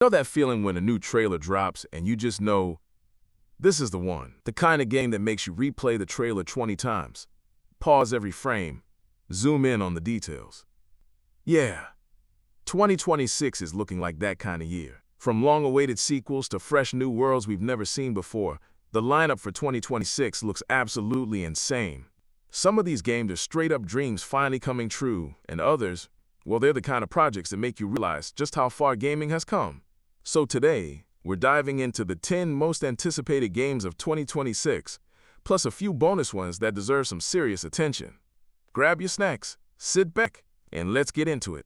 You know that feeling when a new trailer drops and you just know this is the one? The kind of game that makes you replay the trailer 20 times, pause every frame, zoom in on the details. Yeah, 2026 is looking like that kind of year. From long-awaited sequels to fresh new worlds we've never seen before, the lineup for 2026 looks absolutely insane. Some of these games are straight-up dreams finally coming true, and others, well, they're the kind of projects that make you realize just how far gaming has come. So today, we're diving into the 10 most anticipated games of 2026, plus a few bonus ones that deserve some serious attention. Grab your snacks, sit back, and let's get into it.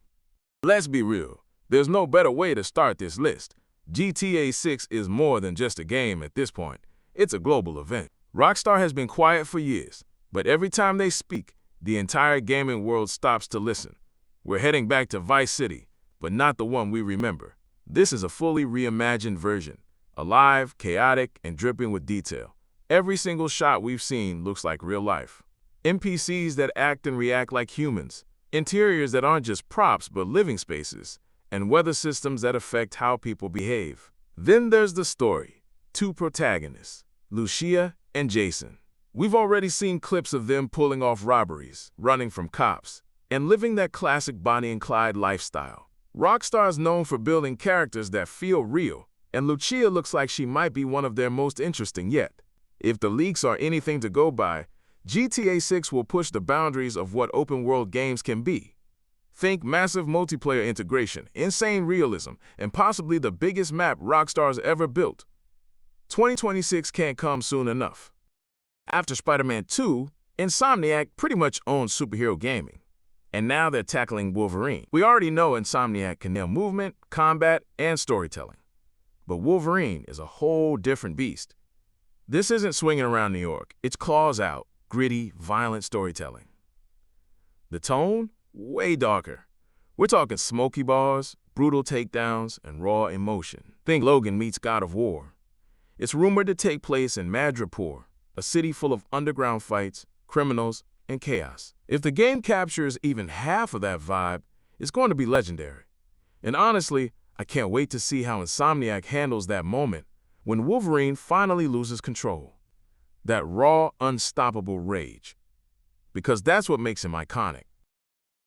Let's be real, there's no better way to start this list. GTA 6 is more than just a game at this point. It's a global event. Rockstar has been quiet for years, but every time they speak, the entire gaming world stops to listen. We're heading back to Vice City, but not the one we remember. This is a fully reimagined version, alive, chaotic, and dripping with detail. Every single shot we've seen looks like real life. NPCs that act and react like humans, interiors that aren't just props but living spaces, and weather systems that affect how people behave. Then there's the story. Two protagonists, Lucia and Jason. We've already seen clips of them pulling off robberies, running from cops, and living that classic Bonnie and Clyde lifestyle. Rockstar is known for building characters that feel real, and Lucia looks like she might be one of their most interesting yet. If the leaks are anything to go by, GTA 6 will push the boundaries of what open-world games can be. Think massive multiplayer integration, insane realism, and possibly the biggest map Rockstar's ever built. 2026 can't come soon enough. After Spider-Man 2, Insomniac pretty much owns superhero gaming. And now they're tackling Wolverine. We already know Insomniac can nail movement, combat, and storytelling. But Wolverine is a whole different beast. This isn't swinging around New York. It's claws out, gritty, violent storytelling. The tone? Way darker. We're talking smoky bars, brutal takedowns, and raw emotion. Think Logan meets God of War. It's rumored to take place in Madripoor, a city full of underground fights, criminals, and chaos. If the game captures even half of that vibe, it's going to be legendary. And honestly, I can't wait to see how Insomniac handles that moment when Wolverine finally loses control. That raw, unstoppable rage. Because that's what makes him iconic.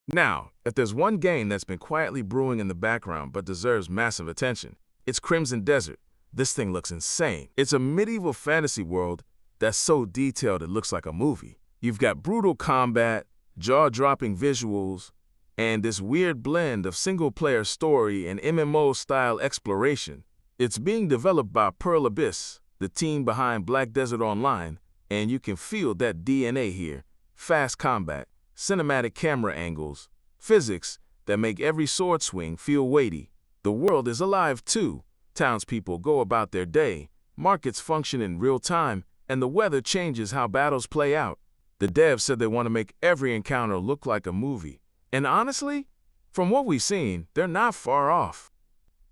Now, if there's one game that's been quietly brewing in the background but deserves massive attention, it's Crimson Desert. This thing looks insane. It's a medieval fantasy world that's so detailed it looks like a movie. You've got brutal combat, jaw-dropping visuals, and this weird blend of single-player story and MMO-style exploration. It's being developed by Pearl Abyss, the team behind Black Desert Online, and you can feel that DNA here. Fast combat, cinematic camera angles, physics that make every sword swing feel weighty. The world is alive too. Townspeople go about their day, markets function in real time, and the weather changes how battles play out. The devs said they want to make every encounter look like a movie. And honestly, from what we've seen, they're not far off.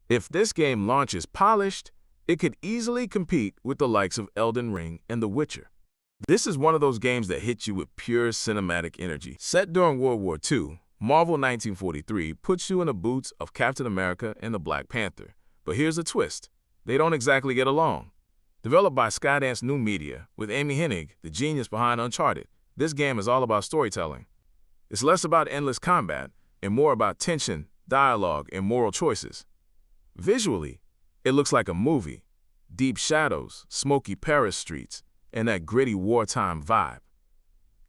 If this game launches polished, it could easily compete with the likes of Elden Ring and The Witcher. This is one of those games that hits you with pure cinematic energy. Set during World War II, Marvel 1943 puts you in the boots of Captain America and the Black Panther. But here's the twist. They don't exactly get along. Developed by Skydance New Media, with Amy Hennig, the genius behind Uncharted, this game is all about storytelling. It's less about endless combat and more about tension, dialogue, and moral choices. Visually, it looks like a movie. Deep shadows, smoky Paris streets, and that gritty wartime vibe.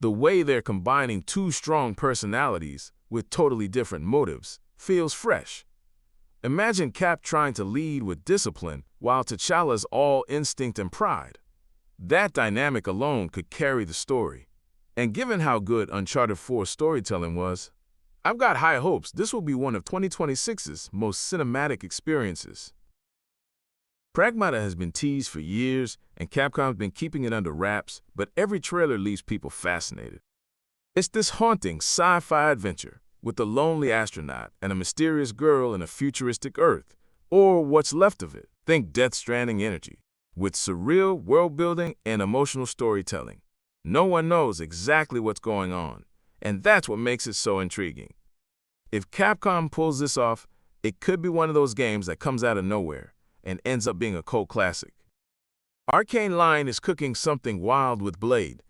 The way they're combining two strong personalities with totally different motives feels fresh. Imagine Cap trying to lead with discipline while T'Challa's all instinct and pride. That dynamic alone could carry the story. And given how good Uncharted 4's storytelling was, I've got high hopes this will be one of 2026's most cinematic experiences. Pragmata has been teased for years, and Capcom's been keeping it under wraps, but every trailer leaves people fascinated. It's this haunting sci-fi adventure with a lonely astronaut and a mysterious girl in a futuristic Earth, or what's left of it. Think Death Stranding energy, with surreal world-building and emotional storytelling. No one knows exactly what's going on, and that's what makes it so intriguing. If Capcom pulls this off, It could be one of those games that comes out of nowhere and ends up being a cult classic. Arcane Lion is cooking something wild with Blade.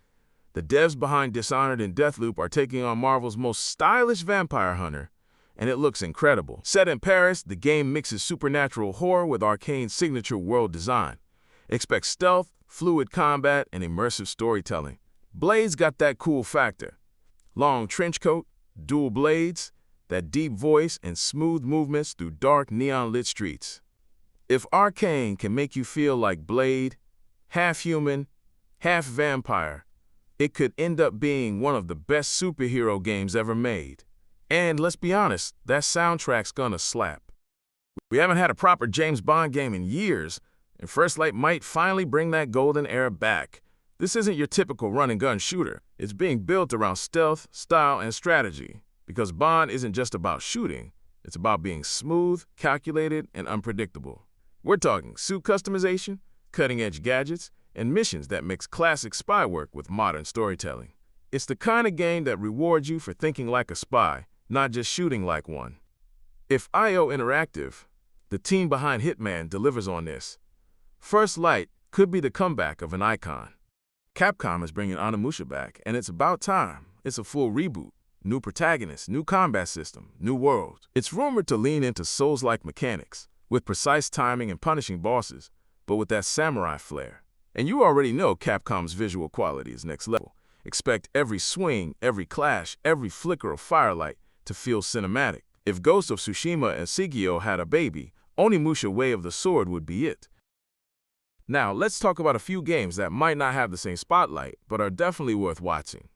The devs behind Dishonored and Deathloop are taking on Marvel's most stylish vampire hunter, and it looks incredible. Set in Paris, the game mixes supernatural horror with Arcane's signature world design. Expect stealth, fluid combat, and immersive storytelling. Blade's got that cool factor. Long trench coat, dual blades, that deep voice, and smooth movements through dark neon-lit streets. If Arcane can make you feel like Blade, half human, half vampire, it could end up being one of the best superhero games ever made. And let's be honest, that soundtrack's gonna slap. We haven't had a proper James Bond game in years, and First Light might finally bring that golden era back. This isn't your typical run-and-gun shooter. It's being built around stealth, style, and strategy. Because Bond isn't just about shooting, it's about being smooth, calculated, and unpredictable. We're talking suit customization, cutting-edge gadgets, and missions that mix classic spy work with modern storytelling. It's the kind of game that rewards you for thinking like a spy, not just shooting like one. If IO Interactive, the team behind Hitman, delivers on this, First Light could be the comeback of an icon. Capcom is bringing Onimusha back, and it's about time. It's a full reboot. New protagonist, new combat system, new world. It's rumored to lean into Souls-like mechanics, with precise timing and punishing bosses, but with that samurai flair. And you already know Capcom's visual quality is next level. Expect every swing, every clash, every flicker of firelight to feel cinematic. If Ghost of Tsushima and Sigio had a baby, Onimusha Way of the Sword would be it. Now, let's talk about a few games that might not have the same spotlight, but are definitely worth watching.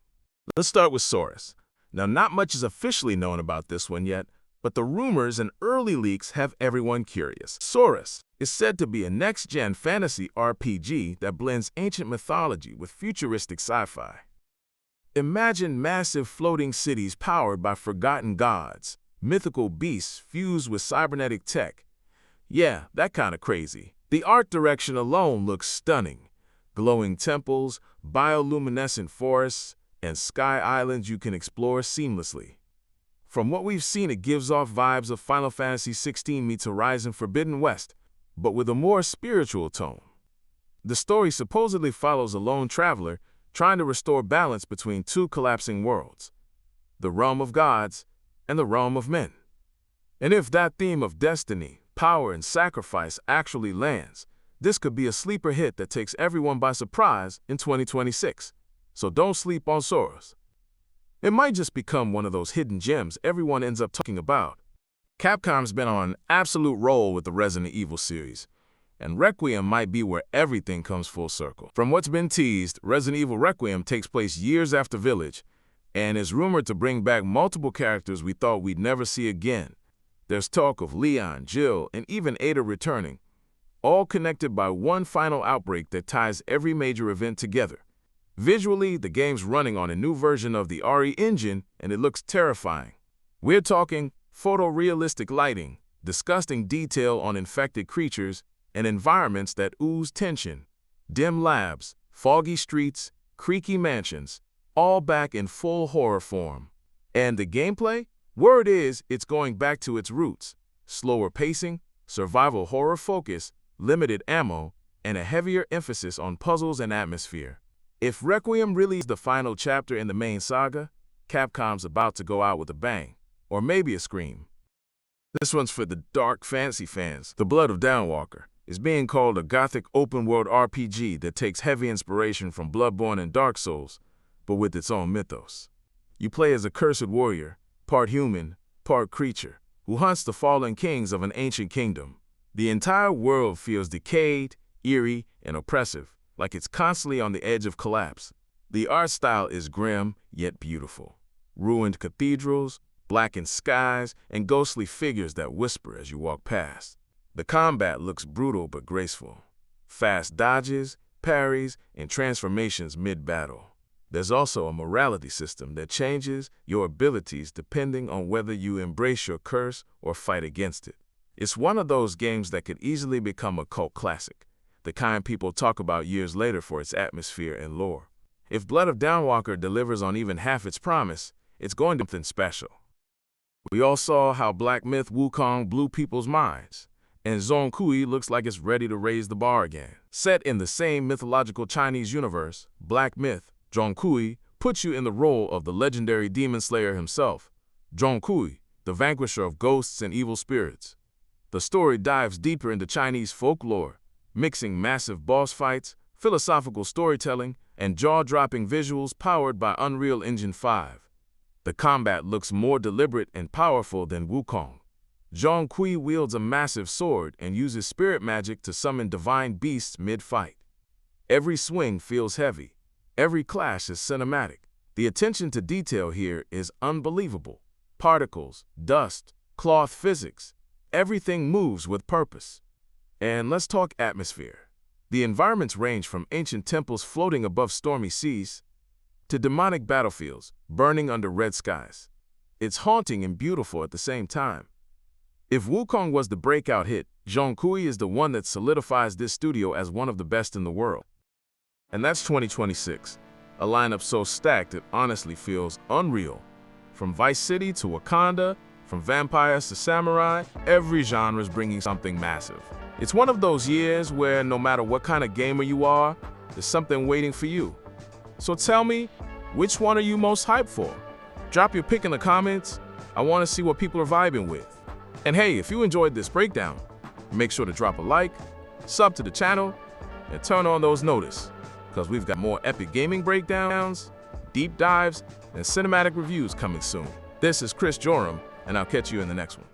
Let's start with Sorus. Now, not much is officially known about this one yet, but the rumors and early leaks have everyone curious. Sorus is said to be a next-gen fantasy RPG that blends ancient mythology with futuristic sci-fi. Imagine massive floating cities powered by forgotten gods, mythical beasts fused with cybernetic tech. Yeah, that kind of crazy. The art direction alone looks stunning. Glowing temples, bioluminescent forests, and sky islands you can explore seamlessly. From what we've seen, it gives off vibes of Final Fantasy XVI meets Horizon Forbidden West, but with a more spiritual tone. The story supposedly follows a lone traveler trying to restore balance between two collapsing worlds, the realm of gods and the realm of men. And if that theme of destiny, power, and sacrifice actually lands, this could be a sleeper hit that takes everyone by surprise in 2026. So don't sleep on Sorus. It might just become one of those hidden gems everyone ends up talking about. Capcom's been on an absolute roll with the Resident Evil series, and Requiem might be where everything comes full circle. From what's been teased, Resident Evil Requiem takes place years after Village, and is rumored to bring back multiple characters we thought we'd never see again. There's talk of Leon, Jill, and even Ada returning, all connected by one final outbreak that ties every major event together. Visually, the game's running on a new version of the RE engine, and it looks terrifying. We're talking photorealistic lighting, disgusting detail on infected creatures, and environments that ooze tension. Dim labs, foggy streets, creaky mansions, all back in full horror form. And the gameplay? Word is, it's going back to its roots. Slower pacing, survival horror focus, limited ammo, and a heavier emphasis on puzzles and atmosphere. If Requiem really is the final chapter in the main saga, Capcom's about to go out with a bang, or maybe a scream. This one's for the dark fantasy fans. The Blood of Downwalker is being called a gothic open-world RPG that takes heavy inspiration from Bloodborne and Dark Souls, but with its own mythos. You play as a cursed warrior, part human, part creature, who hunts the fallen kings of an ancient kingdom. The entire world feels decayed, eerie, and oppressive, like it's constantly on the edge of collapse. The art style is grim, yet beautiful. Ruined cathedrals, blackened skies, and ghostly figures that whisper as you walk past. The combat looks brutal but graceful. Fast dodges, parries, and transformations mid-battle. There's also a morality system that changes your abilities depending on whether you embrace your curse or fight against it. It's one of those games that could easily become a cult classic, the kind people talk about years later for its atmosphere and lore. If Blood of Downwalker delivers on even half its promise, it's going to be something special. We all saw how Black Myth Wukong blew people's minds, and Jon Kui looks like it's ready to raise the bar again. Set in the same mythological Chinese universe, Black Myth Jon Kui puts you in the role of the legendary demon slayer himself, Jon Kui, the vanquisher of ghosts and evil spirits. The story dives deeper into Chinese folklore, mixing massive boss fights, philosophical storytelling, and jaw-dropping visuals powered by Unreal Engine 5. The combat looks more deliberate and powerful than Wukong. Jon Kui wields a massive sword and uses spirit magic to summon divine beasts mid-fight. Every swing feels heavy. Every clash is cinematic. The attention to detail here is unbelievable. Particles, dust, cloth physics, everything moves with purpose. And let's talk atmosphere. The environments range from ancient temples floating above stormy seas to demonic battlefields burning under red skies. It's haunting and beautiful at the same time. If Wukong was the breakout hit, Jon Kui is the one that solidifies this studio as one of the best in the world. And that's 2026, a lineup so stacked it honestly feels unreal. From Vice City to Wakanda, from vampires to samurai, every genre is bringing something massive. It's one of those years where no matter what kind of gamer you are, there's something waiting for you. So tell me, which one are you most hyped for? Drop your pick in the comments. I want to see what people are vibing with. And hey, if you enjoyed this breakdown, make sure to drop a like, sub to the channel, and turn on those notices, because we've got more epic gaming breakdowns, deep dives, and cinematic reviews coming soon. This is Chris Joram, and I'll catch you in the next one.